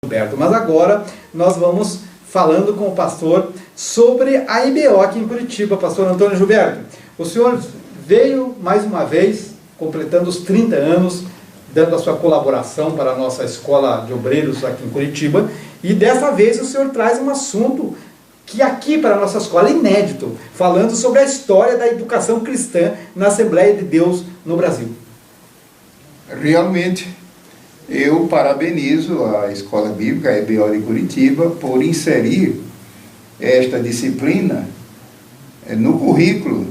Gilberto. Mas agora nós vamos falando com o pastor sobre a IBO aqui em Curitiba. Pastor Antônio Gilberto, o senhor veio mais uma vez, completando os 30 anos, dando a sua colaboração para a nossa escola de obreiros aqui em Curitiba, e dessa vez o senhor traz um assunto que aqui para a nossa escola é inédito, falando sobre a história da educação cristã na Assembleia de Deus no Brasil. Realmente, eu parabenizo a Escola Bíblica, a EBO de Curitiba, por inserir esta disciplina no currículo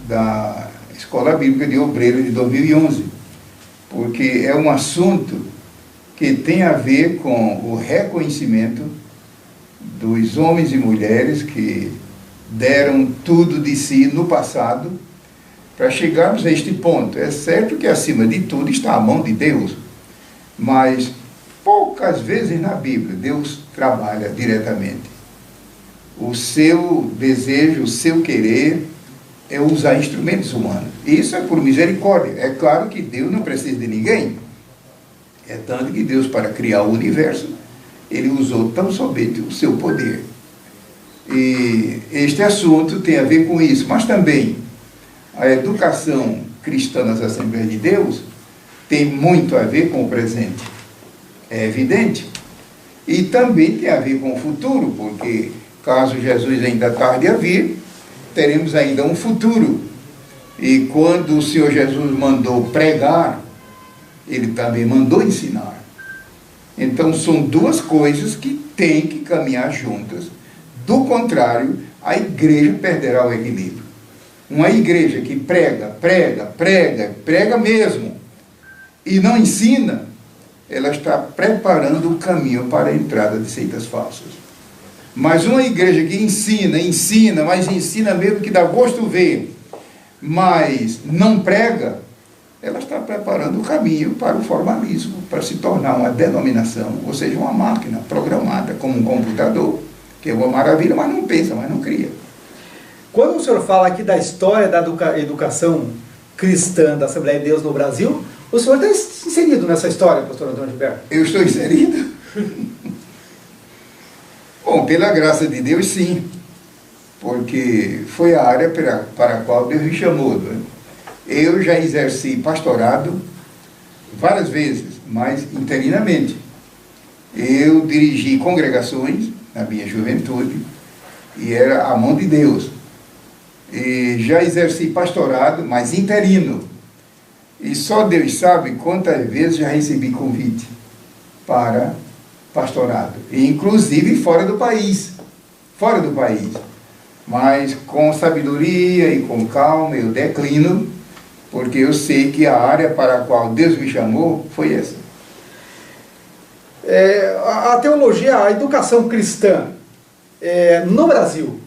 da Escola Bíblica de Obreiros de 2011, porque é um assunto que tem a ver com o reconhecimento dos homens e mulheres que deram tudo de si no passado para chegarmos a este ponto. É certo que acima de tudo está a mão de Deus, mas poucas vezes na Bíblia Deus trabalha diretamente. O seu desejo, o seu querer é usar instrumentos humanos. Isso é por misericórdia. É claro que Deus não precisa de ninguém. É tanto que Deus, para criar o universo, Ele usou tão somente o seu poder. E este assunto tem a ver com isso, mas também a educação cristã nas Assembleias de Deus tem muito a ver com o presente, é evidente, e também tem a ver com o futuro, porque caso Jesus ainda tarde a vir, teremos ainda um futuro, e quando o Senhor Jesus mandou pregar, Ele também mandou ensinar. Então são duas coisas que têm que caminhar juntas, do contrário, a igreja perderá o equilíbrio. Uma igreja que prega mesmo, e não ensina, ela está preparando o caminho para a entrada de seitas falsas. Mas uma igreja que ensina, mas ensina mesmo que dá gosto ver, mas não prega, ela está preparando o caminho para o formalismo, para se tornar uma denominação, ou seja, uma máquina programada como um computador, que é uma maravilha, mas não pensa, mas não cria. Quando o senhor fala aqui da história da educação cristã da Assembleia de Deus no Brasil, o senhor está inserido nessa história, pastor Antônio Gilberto? Eu estou inserido? Bom, pela graça de Deus, sim. Porque foi a área para a qual Deus me chamou. Né? Eu já exerci pastorado várias vezes, mas interinamente. Eu dirigi congregações na minha juventude e era a mão de Deus. E já exerci pastorado, mas interino. E só Deus sabe quantas vezes já recebi convite para pastorado. E inclusive fora do país. Fora do país. Mas com sabedoria e com calma eu declino, porque eu sei que a área para a qual Deus me chamou foi essa. A teologia, a educação cristã no Brasil,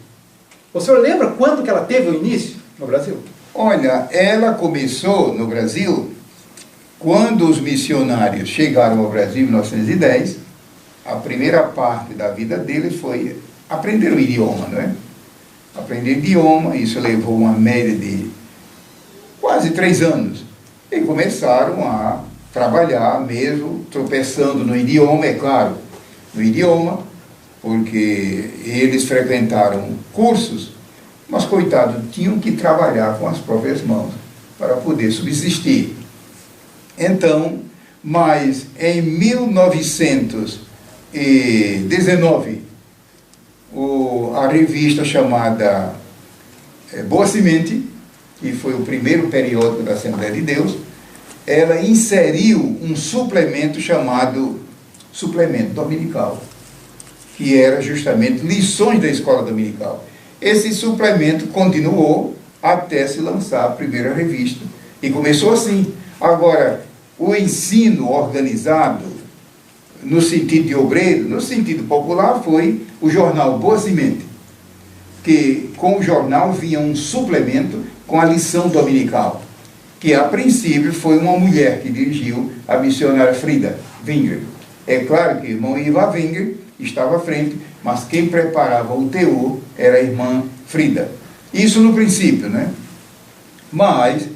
o senhor lembra quando que ela teve o início no Brasil? Olha, ela começou no Brasil quando os missionários chegaram ao Brasil em 1910. A primeira parte da vida deles foi aprender o idioma, não é? Aprender idioma, isso levou uma média de quase 3 anos. E começaram a trabalhar mesmo, tropeçando no idioma, é claro, no idioma, porque eles frequentaram cursos, mas, coitado, tinham que trabalhar com as próprias mãos para poder subsistir. Então, mas em 1919, a revista chamada Boa Semente, que foi o primeiro periódico da Assembleia de Deus, ela inseriu um suplemento chamado Suplemento Dominical, que era justamente lições da escola dominical. Esse suplemento continuou até se lançar a primeira revista, e começou assim. Agora, o ensino organizado, no sentido de obreiro, no sentido popular, foi o jornal Boa Semente, que com o jornal vinha um suplemento com a lição dominical, que a princípio foi uma mulher que dirigiu, a missionária Frida Wenger. É claro que o irmão Iva Wenger estava à frente, mas quem preparava o teor era a irmã Frida. Isso no princípio, né? Mas,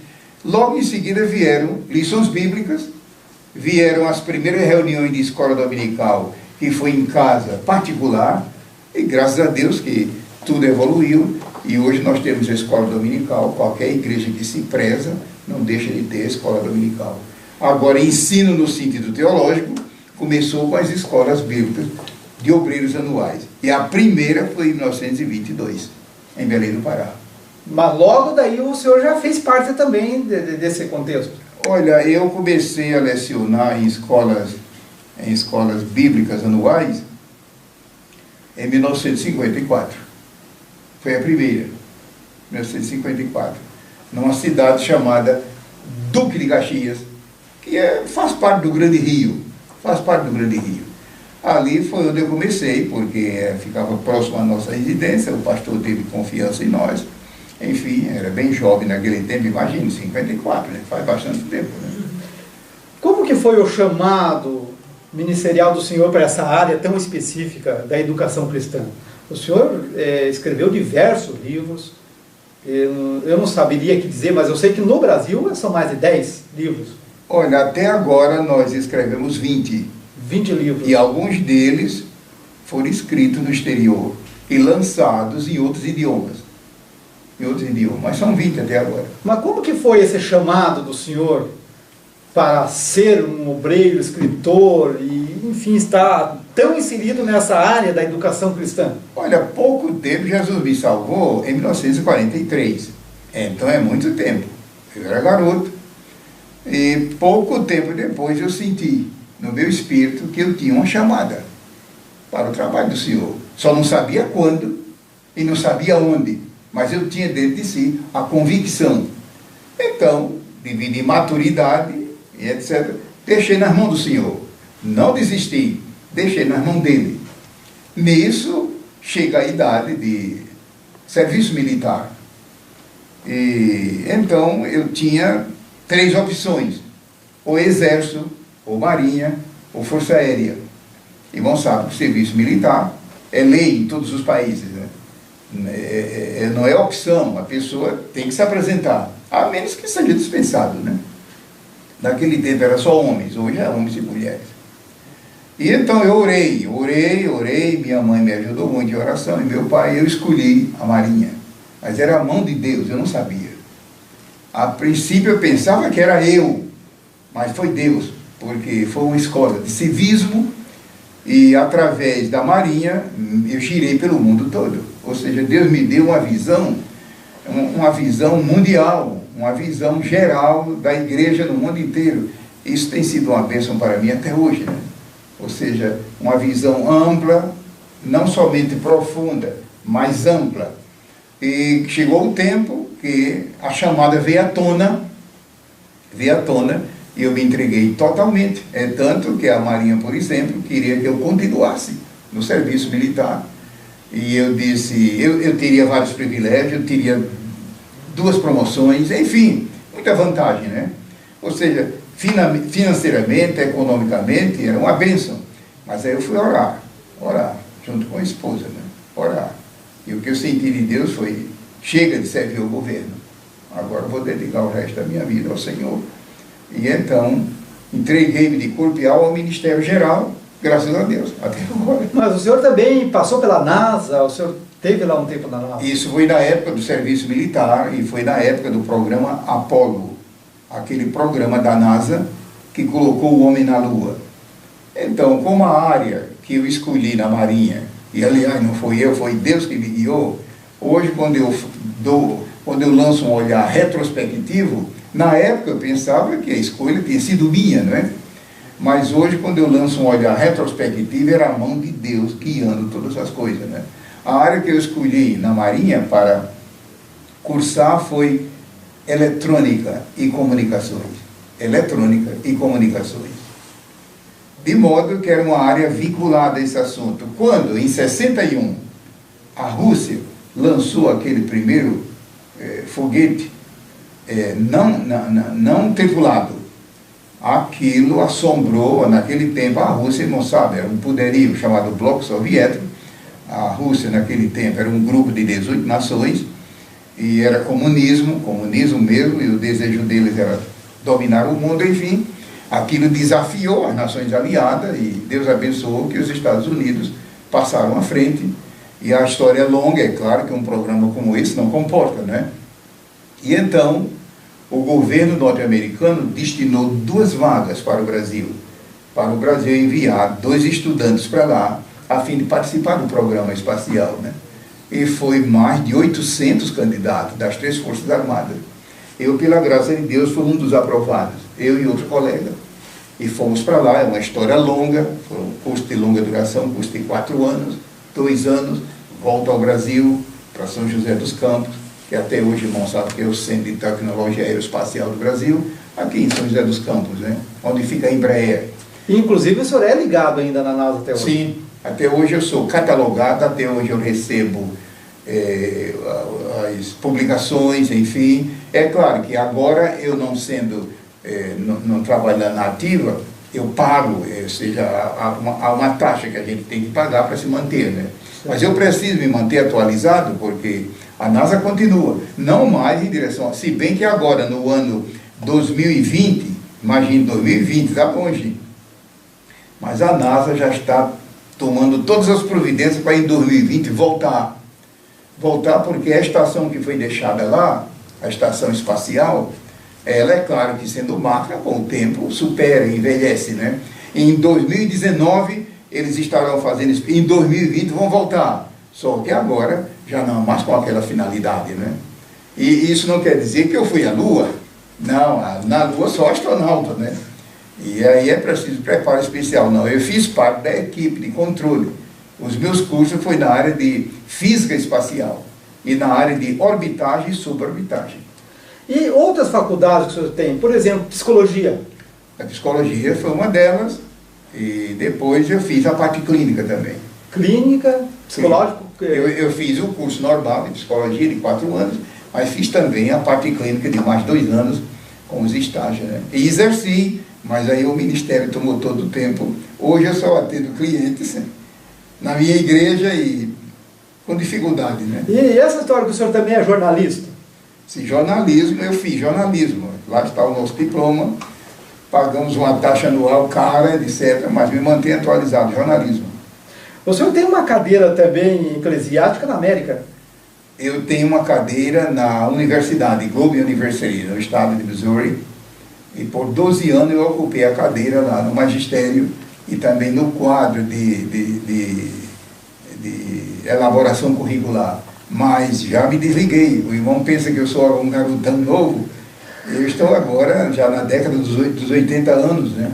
logo em seguida vieram lições bíblicas, vieram as primeiras reuniões de escola dominical que foi em casa particular, e graças a Deus que tudo evoluiu, e hoje nós temos a escola dominical. Qualquer igreja que se preza não deixa de ter a escola dominical. Agora, ensino no sentido teológico começou com as escolas bíblicas de obreiros anuais, e a primeira foi em 1922, em Belém do Pará. Mas logo daí o senhor já fez parte também desse contexto. Olha, eu comecei a lecionar em escolas bíblicas anuais em 1954. Foi a primeira, 1954, numa cidade chamada Duque de Caxias, que faz parte do Grande Rio, Ali foi onde eu comecei, porque ficava próximo à nossa residência, o pastor teve confiança em nós. Enfim, era bem jovem naquele tempo, imagine, 54, né? Faz bastante tempo. Né? Como que foi o chamado ministerial do senhor para essa área tão específica da educação cristã? O senhor escreveu diversos livros, eu não saberia que dizer, mas eu sei que no Brasil são mais de 10 livros. Olha, até agora nós escrevemos 20 livros. E alguns deles foram escritos no exterior e lançados em outros idiomas. Mas são 20 até agora. Mas como que foi esse chamado do senhor para ser um obreiro, escritor e, enfim, estar tão inserido nessa área da educação cristã? Olha, pouco tempo Jesus me salvou em 1943. Então é muito tempo. Eu era garoto. E pouco tempo depois eu senti no meu espírito que eu tinha uma chamada para o trabalho do Senhor. Só não sabia quando e não sabia onde, mas eu tinha dentro de si a convicção. Então, devido à maturidade e etc., deixei nas mãos do Senhor. Não desisti, deixei nas mãos dele. Nisso, chega a idade de serviço militar. E então eu tinha 3 opções: ou exército, ou marinha, ou força aérea. Irmão sabe que o serviço militar é lei em todos os países, né? Não é opção, a pessoa tem que se apresentar, a menos que seja dispensado, né? Naquele tempo era só homens, hoje é homens e mulheres. E então eu orei, minha mãe me ajudou muito em oração, e meu pai, eu escolhi a marinha, mas era a mão de Deus, eu não sabia. A princípio eu pensava que era eu, mas foi Deus, porque foi uma escola de civismo, e através da marinha eu girei pelo mundo todo. Ou seja, Deus me deu uma visão mundial, uma visão geral da igreja no mundo inteiro. Isso tem sido uma bênção para mim até hoje, né? Ou seja, uma visão ampla, não somente profunda, mas ampla. E chegou o tempo que a chamada veio à tona, e eu me entreguei totalmente. É tanto que a Marinha, por exemplo, queria que eu continuasse no serviço militar. E eu disse, eu teria vários privilégios, eu teria 2 promoções, enfim, muita vantagem, né? Ou seja, financeiramente, economicamente, era uma bênção. Mas aí eu fui orar, junto com a esposa, né? Orar. E o que eu senti de Deus foi: chega de servir o governo, agora eu vou dedicar o resto da minha vida ao Senhor. E então, entreguei-me de corpo e alma ao Ministério Geral, graças a Deus, até agora. Mas o senhor também passou pela NASA, o senhor teve lá um tempo na NASA? Isso foi na época do serviço militar, e foi na época do programa Apollo, aquele programa da NASA que colocou o homem na Lua. Então, como a área que eu escolhi na Marinha, e aliás não foi eu, foi Deus que me guiou, hoje quando eu lanço um olhar retrospectivo, na época eu pensava que a escolha tinha sido minha, não é? Mas hoje, quando eu lanço um olhar retrospectivo, era a mão de Deus guiando todas as coisas, né? A área que eu escolhi na Marinha para cursar foi eletrônica e comunicações. De modo que era uma área vinculada a esse assunto. Quando, em 61, a Rússia lançou aquele primeiro foguete não tripulado, aquilo assombrou, naquele tempo, a Rússia, não sabe, era um poderio chamado Bloco Soviético. A Rússia, naquele tempo, era um grupo de 18 nações, e era comunismo mesmo, e o desejo deles era dominar o mundo, enfim. Aquilo desafiou as nações aliadas e Deus abençoou que os Estados Unidos passaram à frente. E a história é longa, é claro que um programa como esse não comporta, né? E então, o governo norte-americano destinou 2 vagas para o Brasil enviar 2 estudantes para lá, a fim de participar do programa espacial, né? E foi mais de 800 candidatos das 3 Forças Armadas. Eu, pela graça de Deus, fui um dos aprovados, eu e outro colega. E fomos para lá, é uma história longa, foi um curso de longa duração, um curso de 4 anos, 2 anos, volta ao Brasil, para São José dos Campos, que até hoje, irmão, sabe que é o Centro de Tecnologia Aeroespacial do Brasil, aqui em São José dos Campos, né? Onde fica a Embraer. Inclusive o senhor é ligado ainda na NASA até hoje? Sim, até hoje eu sou catalogado, até hoje eu recebo as publicações, enfim. É claro que agora eu não sendo, não trabalhando na ativa, eu pago, ou seja, há uma taxa que a gente tem que pagar para se manter, né? Mas eu preciso me manter atualizado, porque a NASA continua, não mais em direção, se bem que agora no ano 2020, imagine 2020, está longe, mas a NASA já está tomando todas as providências para em 2020 voltar porque a estação que foi deixada lá, a estação espacial, ela é claro que sendo máquina, com o tempo, supera, envelhece, né? Em 2019, eles estarão fazendo isso, em 2020 vão voltar, só que agora já não mais com aquela finalidade, né? E isso não quer dizer que eu fui à Lua, não, na Lua só astronauta, né? E aí é preciso preparo especial, não, eu fiz parte da equipe de controle. Os meus cursos foi na área de física espacial e na área de orbitagem e suborbitagem. E outras faculdades que o senhor tem? Por exemplo, psicologia? A psicologia foi uma delas e depois eu fiz a parte clínica também. Clínica, psicológico? Eu fiz o curso normal de psicologia de 4 anos, mas fiz também a parte clínica de mais 2 anos com os estágios, né? E exerci, mas aí o ministério tomou todo o tempo. Hoje eu só atendo clientes na minha igreja e com dificuldade, né? E essa história que o senhor também é jornalista? Sim, jornalismo, eu fiz jornalismo. Lá está o nosso diploma, pagamos uma taxa anual cara, etc., mas me mantém atualizado, jornalismo. O senhor tem uma cadeira também eclesiástica na América? Eu tenho uma cadeira na Universidade Globe University, no estado de Missouri, e por 12 anos eu ocupei a cadeira lá no magistério e também no quadro de elaboração curricular. Mas já me desliguei. O irmão pensa que eu sou um garotão novo. Eu estou agora já na década dos 80 anos, né?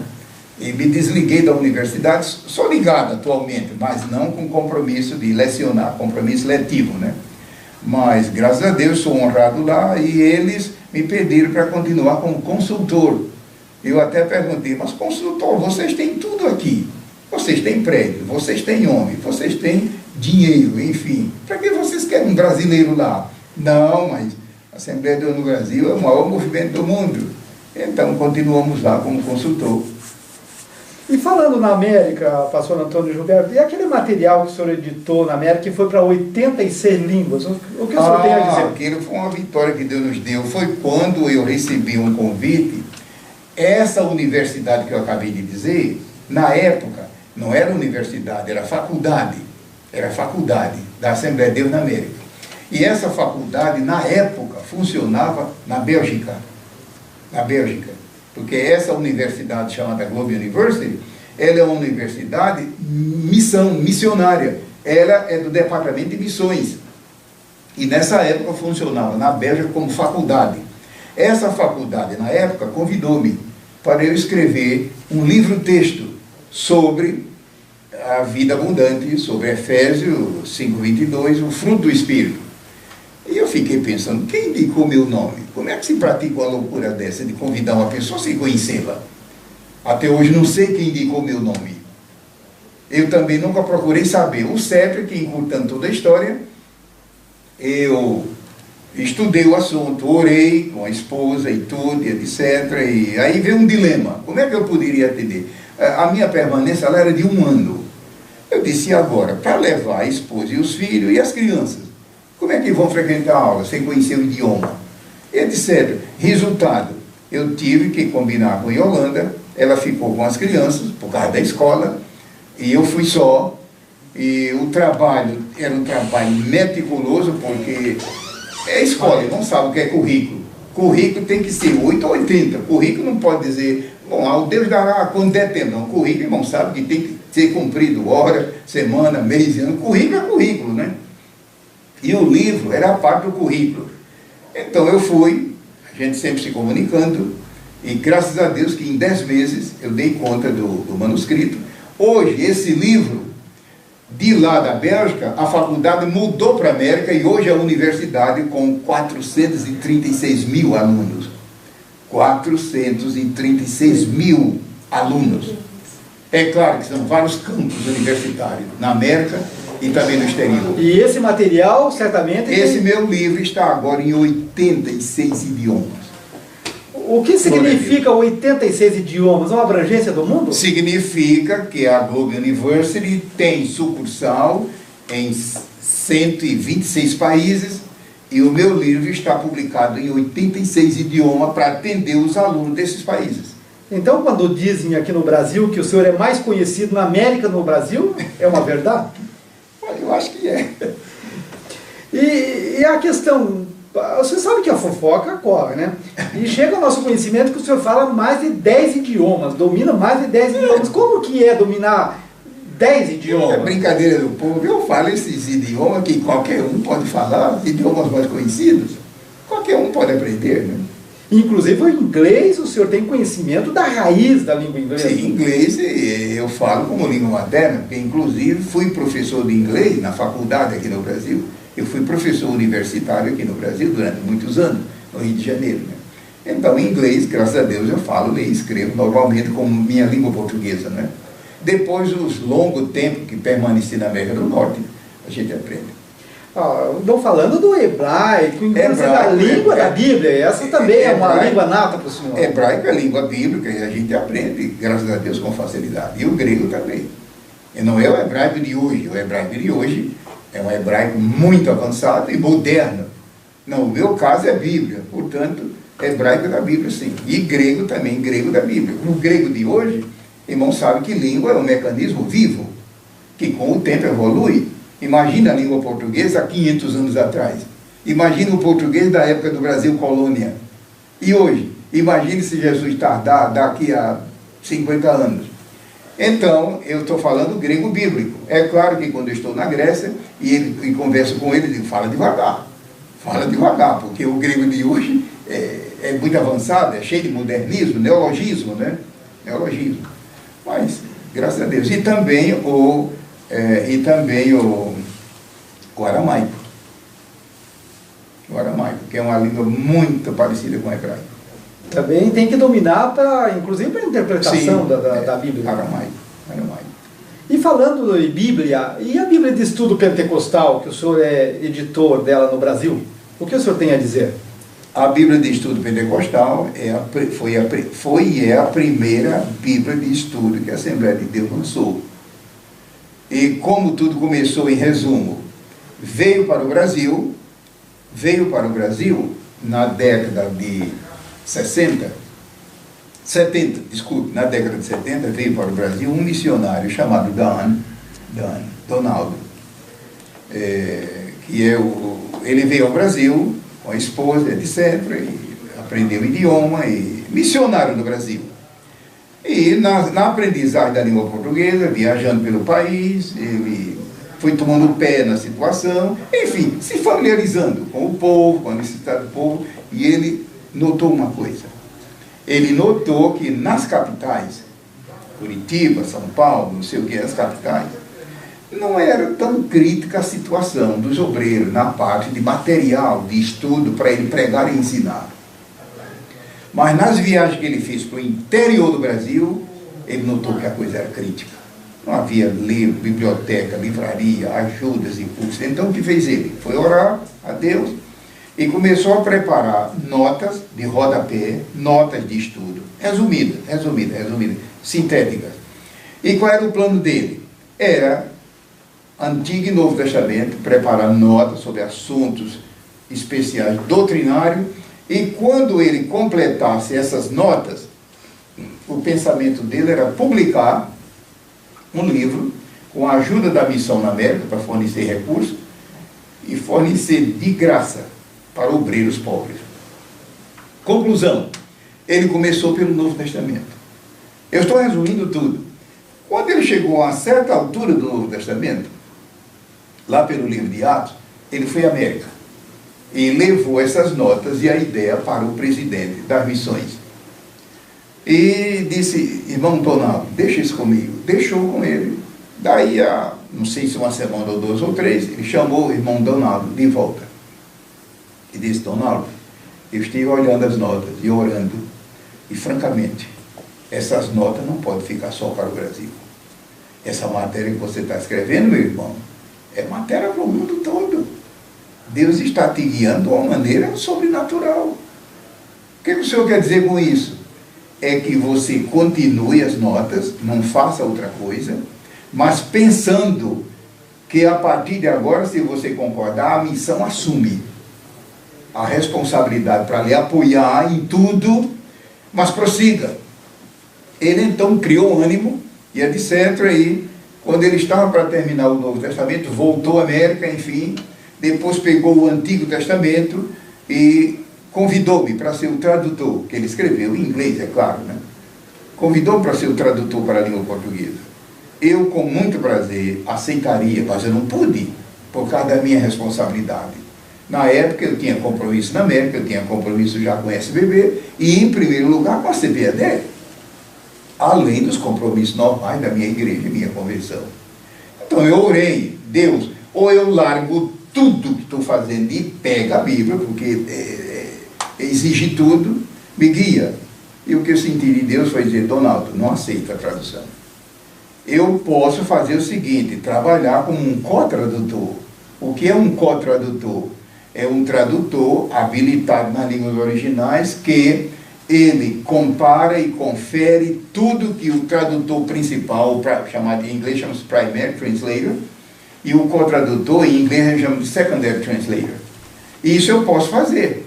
E me desliguei da universidade, sou ligado atualmente, mas não com compromisso de lecionar, compromisso letivo, né? Mas, graças a Deus, sou honrado lá e eles me pediram para continuar como consultor. Eu até perguntei, mas consultor, vocês têm tudo aqui. Vocês têm prédio, vocês têm homem, vocês têm dinheiro, enfim. Para que vocês querem um brasileiro lá? Não, mas a Assembleia de Deus no Brasil é o maior movimento do mundo. Então, continuamos lá como consultor. E falando na América, pastor Antônio Gilberto, e aquele material que o senhor editou na América que foi para 86 línguas? O que o senhor tem a dizer? Aquilo foi uma vitória que Deus nos deu. Foi quando eu recebi um convite. Essa universidade que eu acabei de dizer, na época, não era universidade, era faculdade. Era faculdade da Assembleia de Deus na América. E essa faculdade, na época, funcionava na Bélgica. Na Bélgica. Porque essa universidade chamada Globe University, ela é uma universidade missionária. Ela é do Departamento de Missões. E nessa época funcionava na Bélgica como faculdade. Essa faculdade, na época, convidou-me para eu escrever um livro-texto sobre a vida abundante, sobre Efésios 5:22, o fruto do Espírito. E eu fiquei pensando, quem indicou meu nome? Como é que se pratica uma loucura dessa de convidar uma pessoa sem conhecê-la? Até hoje não sei quem indicou meu nome. Eu também nunca procurei saber. O certo é que, encurtando toda a história, eu estudei o assunto, orei com a esposa e tudo, e etc. E aí veio um dilema. Como é que eu poderia atender? A minha permanência ela era de 1 ano. Eu disse, agora, para levar a esposa e os filhos e as crianças, como é que vão frequentar a aula sem conhecer o idioma? Etc. Resultado, eu tive que combinar com Yolanda, ela ficou com as crianças, por causa da escola, e eu fui só, e o trabalho era um trabalho meticuloso, porque é escola, não sabe o que é currículo. Currículo tem que ser 8 ou 80, currículo não pode dizer, bom, Deus dará quando der tempo, não, currículo, irmão, sabe que tem que ser cumprido hora, semana, mês, ano, currículo é currículo, né? E o livro era a parte do currículo. Então eu fui, a gente sempre se comunicando, e graças a Deus que em 10 meses eu dei conta do manuscrito. Hoje, esse livro, de lá da Bélgica, a faculdade mudou para a América e hoje é a universidade com 436 mil alunos. 436 mil alunos. É claro que são vários campos universitários na América e também no exterior. E esse material, certamente... Esse meu livro está agora em 86 idiomas. O que significa 86 idiomas? Uma abrangência do mundo? Significa que a Globe University tem sucursal em 126 países e o meu livro está publicado em 86 idiomas para atender os alunos desses países. Então, quando dizem aqui no Brasil que o senhor é mais conhecido na América no Brasil, é uma verdade? Eu acho que é. E a questão... Você sabe que a fofoca corre, né? E chega ao nosso conhecimento que o senhor fala mais de 10 idiomas, domina mais de 10 idiomas. Como que é dominar 10 idiomas? É brincadeira do povo. Eu falo esses idiomas que qualquer um pode falar, idiomas mais conhecidos. Qualquer um pode aprender, né? Inclusive o inglês, o senhor tem conhecimento da raiz da língua inglesa. Sim, inglês eu falo como língua materna, porque inclusive fui professor de inglês na faculdade aqui no Brasil. Eu fui professor universitário aqui no Brasil durante muitos anos, no Rio de Janeiro, né? Então, em inglês, graças a Deus, eu falo, leio e escrevo normalmente como minha língua portuguesa, né? Depois dos longos tempos que permaneci na América do Norte, a gente aprende. Não falando do hebraico, inclusive a língua da Bíblia, essa também é uma língua nata para o senhor. Hebraico é língua bíblica e a gente aprende, graças a Deus, com facilidade. E o grego também. E não é o hebraico de hoje, o hebraico de hoje é um hebraico muito avançado e moderno. Não, o meu caso é Bíblia, portanto, hebraico da Bíblia, sim. E grego também, grego da Bíblia. O grego de hoje, irmão, sabe que língua é um mecanismo vivo, que com o tempo evolui. Imagina a língua portuguesa há 500 anos atrás. Imagina o português da época do Brasil colônia. E hoje, imagine se Jesus tardar daqui a 50 anos. Então, eu estou falando grego bíblico. É claro que quando eu estou na Grécia e converso com ele, eu digo, fala devagar, porque o grego de hoje é muito avançado, é cheio de modernismo, neologismo, né? Neologismo. Mas, graças a Deus. E também o aramaico. O aramaico, que é uma língua muito parecida com o hebraico. Também tem que dominar, inclusive para a interpretação da Bíblia. Aramaico. E falando de Bíblia, e a Bíblia de Estudo Pentecostal, que o senhor é editor dela no Brasil, o que o senhor tem a dizer? A Bíblia de Estudo Pentecostal foi e é a primeira Bíblia de estudo que a Assembleia de Deus lançou. E como tudo começou, em resumo, veio para o Brasil na década de 70, veio para o Brasil um missionário chamado Donaldo, ele veio ao Brasil com a esposa, etc., e aprendeu o idioma, e missionário no Brasil. E na aprendizagem da língua portuguesa, viajando pelo país, ele foi tomando pé na situação, enfim, se familiarizando com o povo, com a necessidade do povo, e ele notou uma coisa. Ele notou que nas capitais, Curitiba, São Paulo, não sei o que, as capitais, não era tão crítica a situação dos obreiros na parte de material, de estudo, para ele pregar e ensinar. Mas nas viagens que ele fez para o interior do Brasil, ele notou que a coisa era crítica. Não havia livro, biblioteca, livraria, ajudas e cursos. Então o que fez ele? Foi orar a Deus e começou a preparar notas de rodapé, notas de estudo, resumidas, sintéticas. E qual era o plano dele? Era, Antigo e Novo Testamento, preparar notas sobre assuntos especiais doutrinários, e quando ele completasse essas notas, o pensamento dele era publicar um livro com a ajuda da missão na América para fornecer recursos e fornecer de graça para obreiros pobres. Conclusão, ele começou pelo Novo Testamento. Eu estou resumindo tudo. Quando ele chegou a certa altura do Novo Testamento, lá pelo livro de Atos, ele foi à América e levou essas notas e a ideia para o presidente das missões. E disse, irmão Donaldo, deixa isso comigo. Deixou com ele. Daí, não sei se uma semana ou duas ou três, ele chamou o irmão Donaldo de volta. E disse, Donaldo, eu estive olhando as notas e orando, e francamente, essas notas não podem ficar só para o Brasil. Essa matéria que você está escrevendo, meu irmão, é matéria para o mundo todo. Deus está te guiando de uma maneira sobrenatural. O que o senhor quer dizer com isso? É que você continue as notas, não faça outra coisa, mas pensando que a partir de agora, se você concordar, a missão assume a responsabilidade para lhe apoiar em tudo, mas prossiga. Ele então criou ânimo e etc. E quando ele estava para terminar o Novo Testamento, voltou à América, enfim, depois pegou o Antigo Testamento e convidou-me para ser o tradutor, que ele escreveu em inglês, é claro, né? Convidou-me para ser o tradutor para a língua portuguesa. Eu, com muito prazer, aceitaria, mas eu não pude, por causa da minha responsabilidade. Na época, eu tinha compromisso na América, eu tinha compromisso já com a SBB, e, em primeiro lugar, com a CPAD, além dos compromissos normais da minha igreja e minha convenção. Então, eu orei, Deus, ou eu largo tudo que estou fazendo e pego a Bíblia, porque exige tudo, me guia. E o que eu senti de Deus foi dizer, Donaldo, não aceito a tradução. Eu posso fazer o seguinte, trabalhar como um co-tradutor. O que é um co-tradutor? É um tradutor habilitado nas línguas originais que ele compara e confere tudo que o tradutor principal, chamado em inglês chama-se primary translator, e o co-tradutor em inglês chama de secondary translator. Isso eu posso fazer.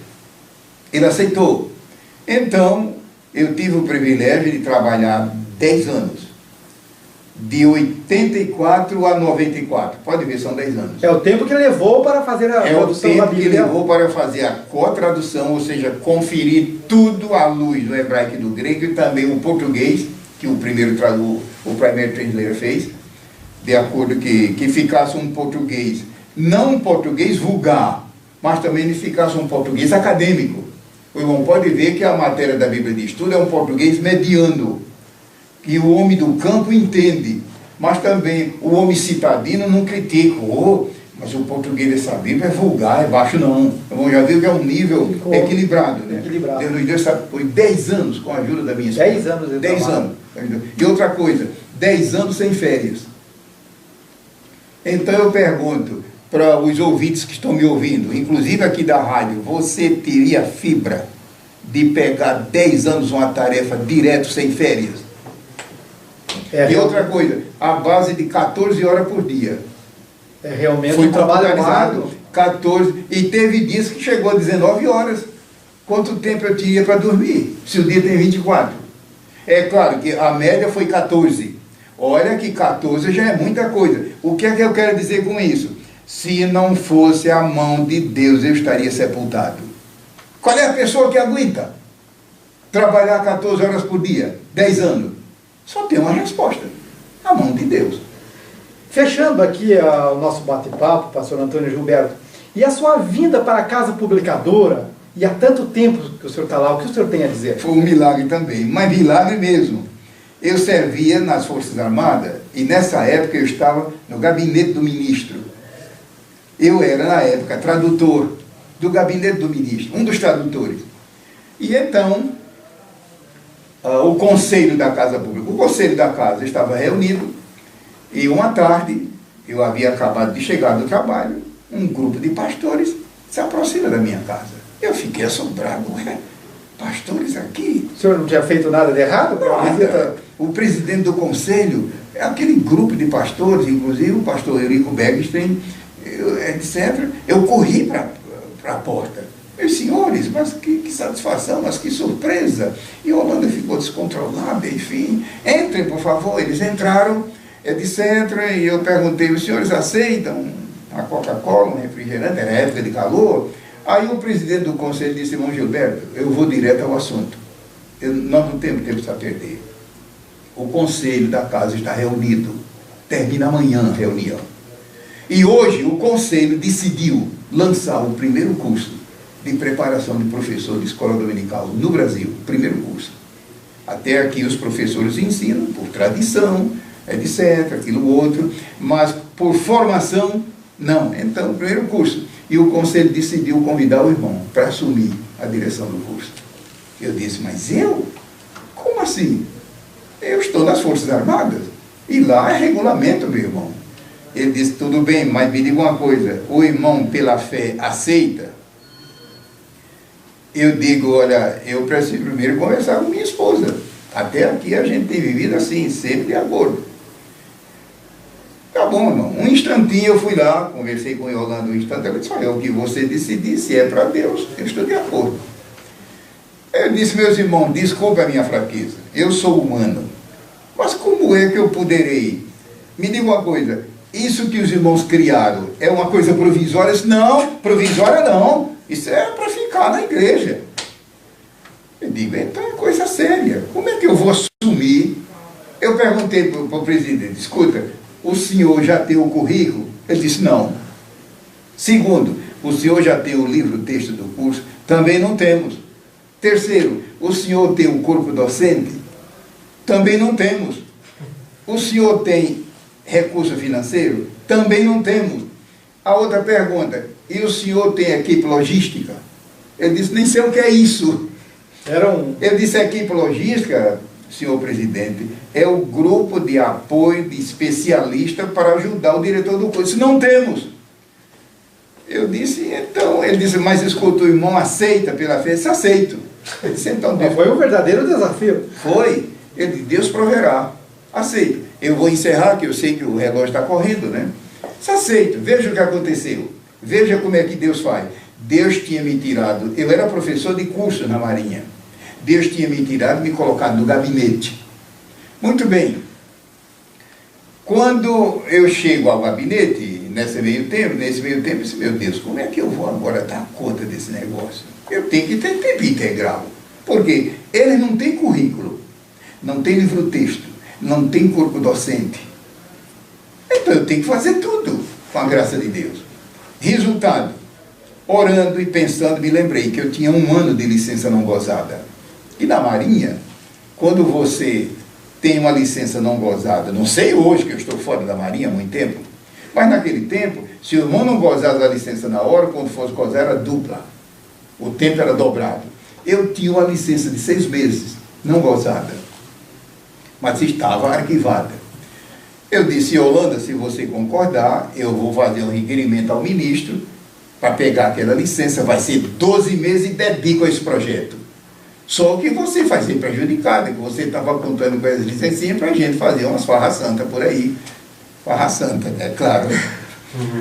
Ele aceitou. Então, eu tive o privilégio de trabalhar 10 anos. De 84 a 94. Pode ver, são 10 anos. É o tempo que levou para fazer a tradução da Bíblia. É o tempo que levou para fazer a co-tradução, ou seja, conferir tudo à luz do hebraico e do grego, e também o português, que o primeiro primary translator fez, de acordo que ficasse um português, não um português vulgar, mas também ficasse um português acadêmico. O irmão pode ver que a matéria da Bíblia de Estudo é um português mediano, que o homem do campo entende, mas também o homem citadino não critica. Mas o português dessa Bíblia é vulgar, é baixo, não. Eu já viu que é um nível equilibrado, né? Equilibrado. Deus nos deu, foi 10 anos com a ajuda da minha esposa. 10 anos. 10 anos. E outra coisa, 10 anos sem férias. Então eu pergunto para os ouvintes que estão me ouvindo, inclusive aqui da rádio, você teria fibra de pegar 10 anos uma tarefa direto sem férias? E outra coisa, a base de 14 horas por dia. É realmente foi um trabalho árduo. 14, e teve dias que chegou a 19 horas. Quanto tempo eu tinha para dormir, se o dia tem 24? É claro que a média foi 14. Olha que 14 já é muita coisa. O que é que eu quero dizer com isso? Se não fosse a mão de Deus, eu estaria sepultado. Qual é a pessoa que aguenta trabalhar 14 horas por dia, 10 anos? Só tem uma resposta, a mão de Deus. Fechando aqui o nosso bate-papo, pastor Antônio Gilberto, e a sua vinda para a casa publicadora, e há tanto tempo que o senhor está lá, o que o senhor tem a dizer? Foi um milagre também, mas milagre mesmo. Eu servia nas Forças Armadas, e nessa época eu estava no gabinete do ministro. Eu era, na época, tradutor do gabinete do ministro, um dos tradutores. E então, o conselho da Casa Pública, o conselho da Casa estava reunido, e uma tarde, eu havia acabado de chegar do trabalho, um grupo de pastores se aproxima da minha casa. Eu fiquei assombrado, pastores aqui? O senhor não tinha feito nada de errado? Nada. O presidente do conselho, aquele grupo de pastores, inclusive o pastor Eurico Bergstein, etc., eu corri para a porta. Meus senhores, mas que satisfação, mas que surpresa. E a Holanda ficou descontrolada, enfim. Entrem, por favor. Eles entraram, etc. E eu perguntei, os senhores aceitam a Coca-Cola, um refrigerante? Era época de calor. Aí o presidente do conselho disse, irmão Gilberto, eu vou direto ao assunto. Nós não temos tempo para perder. O conselho da casa está reunido. Termina amanhã a reunião. E hoje o conselho decidiu lançar o primeiro curso de preparação de professor de escola dominical no Brasil. Primeiro curso. Até aqui os professores ensinam por tradição, etc., aquilo outro, mas por formação, não. Então, o primeiro curso. E o conselho decidiu convidar o irmão para assumir a direção do curso. Eu disse, mas eu? Como assim? Eu estou nas Forças Armadas. E lá é regulamento, meu irmão. Ele disse, tudo bem, mas me diga uma coisa, o irmão pela fé aceita? Eu digo, olha, eu preciso primeiro conversar com minha esposa. Até aqui a gente tem vivido assim, sempre de acordo. Tá bom, irmão. Um instantinho eu fui lá, conversei com o Yolanda um instante, ela disse, olha, o que você decidir, se é para Deus, eu estou de acordo. Eu disse, meus irmãos, desculpa a minha fraqueza, eu sou humano, mas como é que eu poderei? Me diga uma coisa, isso que os irmãos criaram é uma coisa provisória? Não, provisória não, isso é para ficar na igreja. Eu digo, então é coisa séria, como é que eu vou assumir? Eu perguntei para o presidente, escuta, o senhor já tem o currículo? Ele disse, não. Segundo, o senhor já tem o livro, o texto do curso? Também não temos. Terceiro, o senhor tem o corpo docente? Também não temos. O senhor tem recurso financeiro? Também não temos. A outra pergunta, e o senhor tem equipe logística? Ele disse, nem sei o que é isso. Eu disse, equipe logística, senhor presidente, é o grupo de apoio de especialista para ajudar o diretor do curso. Não temos. Eu disse, então, ele disse, mas escuta, o irmão aceita pela fé? Disse, aceito. Eu disse, então, Deus, foi um verdadeiro desafio. Foi. Ele disse, Deus proverá. Aceito. Eu vou encerrar, que eu sei que o relógio está correndo, né? Disse, aceito. Veja o que aconteceu. Veja como é que Deus faz. Deus tinha me tirado, eu era professor de curso na Marinha. Deus tinha me tirado e me colocado no gabinete. Muito bem. Quando eu chego ao gabinete, nesse meio tempo, eu disse, meu Deus, como é que eu vou agora dar conta desse negócio? Eu tenho que ter tempo integral. Porque ele não tem currículo, não tem livro-texto, não tem corpo docente. Então eu tenho que fazer tudo, com a graça de Deus. Resultado, orando e pensando, me lembrei que eu tinha 1 ano de licença não gozada. E na Marinha, quando você tem uma licença não gozada, não sei hoje que eu estou fora da Marinha há muito tempo, mas naquele tempo, se o irmão não gozava da licença na hora, quando fosse gozar era dupla. O tempo era dobrado. Eu tinha uma licença de 6 meses, não gozada, mas estava arquivada. Eu disse, Yolanda, se você concordar, eu vou fazer um requerimento ao ministro para pegar aquela licença, vai ser 12 meses e dedico a esse projeto. Só que você vai ser prejudicado, que você estava contando com as licencinhas para a gente fazer umas farras santas por aí. Farra santa, né? Claro.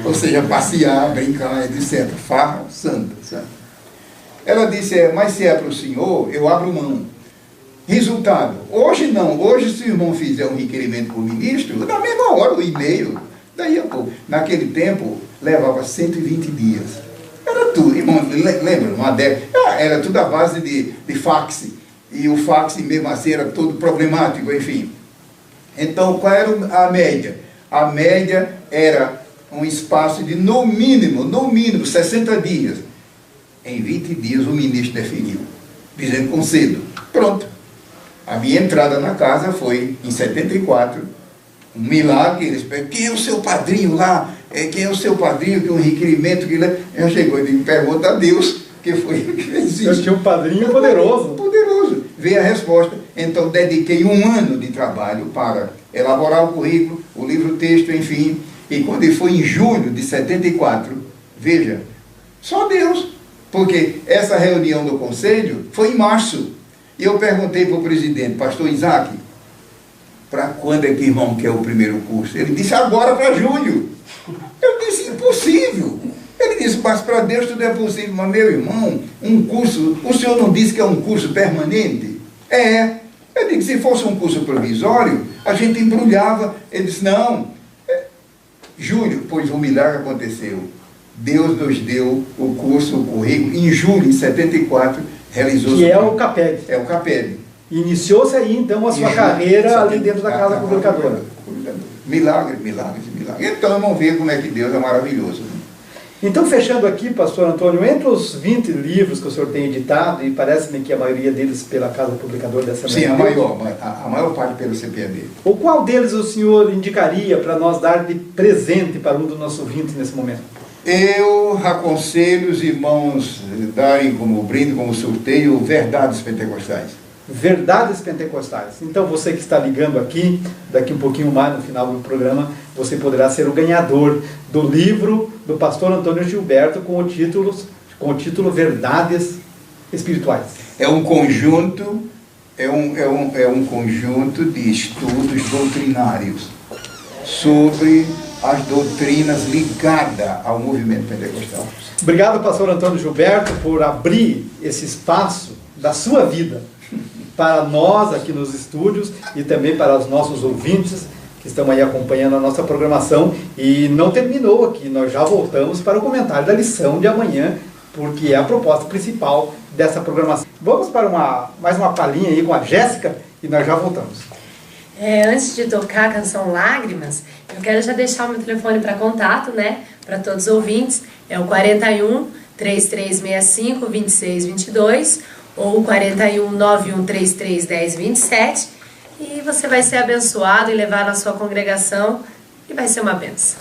Ou seja, passear, brincar, etc. Farra santa. Ela disse, mas se é para o senhor, eu abro mão. Resultado, hoje não. Hoje, se o irmão fizer um requerimento para o ministro, na mesma hora, o e-mail, daí a pouco. Naquele tempo, levava 120 dias. Era tudo, irmão, lembra, uma década, era tudo à base de fax, e o fax mesmo assim era todo problemático, enfim. Então, qual era a média? A média era um espaço de, no mínimo, 60 dias. Em 20 dias o ministro definiu, dizendo com cedo, pronto. A minha entrada na casa foi em 74, um milagre, eles perguntam, quem é o seu padrinho lá? Quem é o seu padrinho, que um requerimento que ele chegou e me pergunta a Deus, que foi ele que fez isso. Eu tinha um padrinho poderoso. Poderoso. Veio a resposta. Então, dediquei 1 ano de trabalho para elaborar o currículo, o livro-texto, enfim. E quando foi em julho de 74, veja, só Deus. Porque essa reunião do conselho foi em março. E eu perguntei para o presidente, pastor Isaac, para quando é que irmão quer o primeiro curso? Ele disse, agora para julho. Eu disse, impossível. Ele disse, mas para Deus tudo é possível. Mas, meu irmão, um curso, o senhor não disse que é um curso permanente? É. Eu digo, se fosse um curso provisório, a gente embrulhava. Ele disse, não. Júlio, pois o milagre aconteceu. Deus nos deu o curso, o currículo, em julho de 74, realizou... Que é o CAPED. É o CAPED. Iniciou-se aí, então, a sua carreira ali dentro da Casa Publicadora. Milagre, milagre, milagre. Então, vamos ver como é que Deus é maravilhoso. Então, fechando aqui, pastor Antônio, entre os 20 livros que o senhor tem editado, e parece-me que a maioria deles pela Casa Publicadora dessa Sim, a maior parte pelo CPAD. O qual deles o senhor indicaria para nós dar de presente para um dos nossos ouvintes nesse momento? Eu aconselho os irmãos darem como brinde, como sorteio, Verdades Pentecostais. Verdades Pentecostais. Então, você que está ligando aqui, daqui um pouquinho mais no final do programa, você poderá ser o ganhador do livro do pastor Antônio Gilberto com o título Verdades Espirituais. É um conjunto, é um conjunto de estudos doutrinários sobre as doutrinas ligadas ao movimento pentecostal. Obrigado, pastor Antônio Gilberto, por abrir esse espaço da sua vida para nós aqui nos estúdios e também para os nossos ouvintes que estão aí acompanhando a nossa programação. E não terminou aqui, nós já voltamos para o comentário da lição de amanhã, porque é a proposta principal dessa programação. Vamos para mais uma palhinha aí com a Jéssica e nós já voltamos. Antes de tocar a canção Lágrimas, eu quero já deixar o meu telefone para contato, né, para todos os ouvintes. É o 41 3365 2622 ou 41 9133 1027, e você vai ser abençoado e levar na sua congregação e vai ser uma bênção.